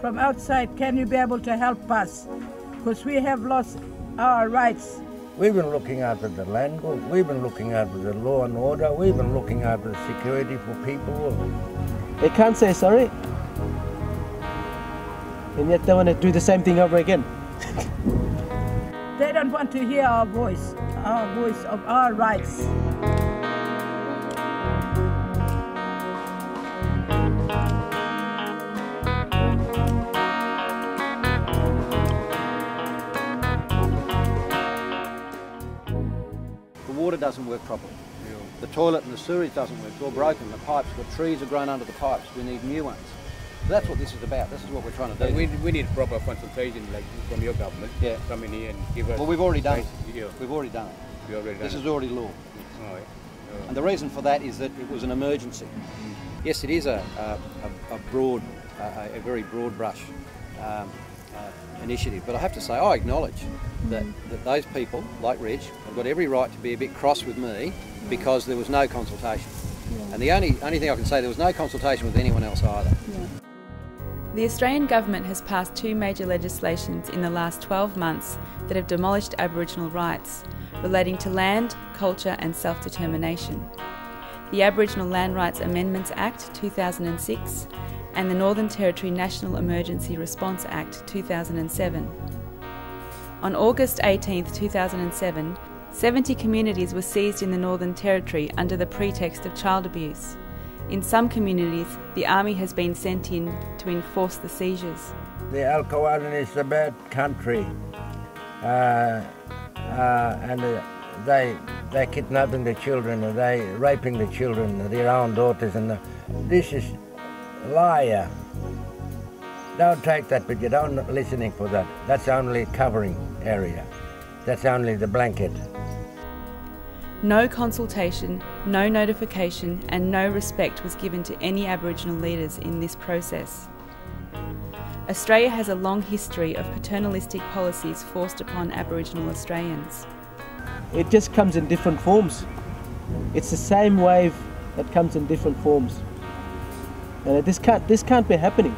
from outside, can you be able to help us? Because we have lost our rights. We've been looking after the land, we've been looking after the law and order, we've been looking after the security for people. They can't say sorry, and yet they want to do the same thing over again. They don't want to hear our voice of our rights. The water doesn't work properly. The toilet and the sewage doesn't work. It's all broken. The pipes, the trees have grown under the pipes. We need new ones. So that's what this is about. This is what we're trying to do. We need proper consultation, like from your government. Yeah. Come in here and give us. Well, we've already done it. Yeah. We've already done it. We already done This it. is already law. Oh, yeah. And the reason for that is that it was an emergency. Yes, it is a very broad brush initiative, but I have to say I acknowledge that those people, like Reg, have got every right to be a bit cross with me because there was no consultation. Yeah. And the only thing I can say, there was no consultation with anyone else either. Yeah. The Australian government has passed 2 major legislations in the last 12 months that have demolished Aboriginal rights relating to land, culture and self-determination. The Aboriginal Land Rights Amendments Act 2006 and the Northern Territory National Emergency Response Act 2007. On August 18, 2007, 70 communities were seized in the Northern Territory under the pretext of child abuse. In some communities, the Army has been sent in to enforce the seizures. The Alcoalan is a bad country, and they're kidnapping the children, and they're raping the children, their own daughters, and this is a liar. Don't take that, but you don't listening for that. That's only covering area. That's only the blanket. No consultation, no notification and no respect was given to any Aboriginal leaders in this process. Australia has a long history of paternalistic policies forced upon Aboriginal Australians. It just comes in different forms. It's the same wave that comes in different forms. And this can't be happening.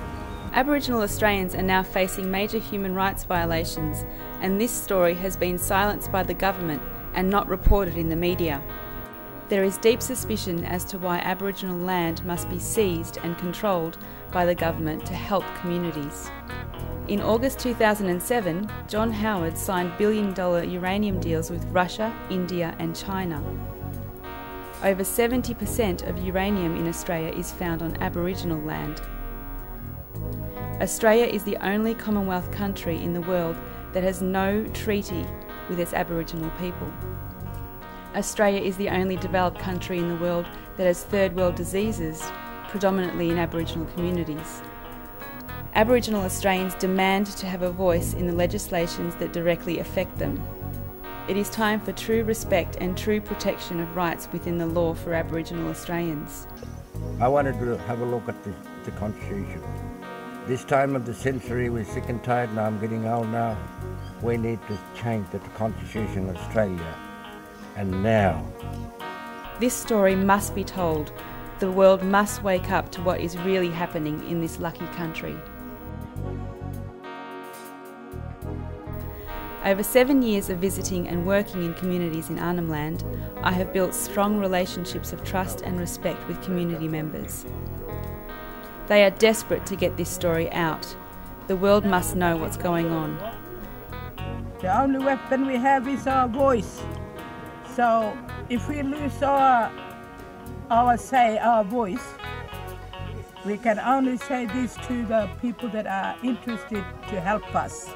Aboriginal Australians are now facing major human rights violations, and this story has been silenced by the government and not reported in the media. There is deep suspicion as to why Aboriginal land must be seized and controlled by the government to help communities. In August 2007, John Howard signed billion-dollar uranium deals with Russia, India and China. Over 70% of uranium in Australia is found on Aboriginal land. Australia is the only Commonwealth country in the world that has no treaty with its Aboriginal people. Australia is the only developed country in the world that has third world diseases, predominantly in Aboriginal communities. Aboriginal Australians demand to have a voice in the legislations that directly affect them. It is time for true respect and true protection of rights within the law for Aboriginal Australians. I wanted to have a look at the Constitution. This time of the century, we're sick and tired now. I'm getting old now. We need to change the Constitution of Australia. And now. This story must be told. The world must wake up to what is really happening in this lucky country. Over 7 years of visiting and working in communities in Arnhem Land, I have built strong relationships of trust and respect with community members. They are desperate to get this story out. The world must know what's going on. The only weapon we have is our voice. So if we lose our voice, we can only say this to the people that are interested to help us.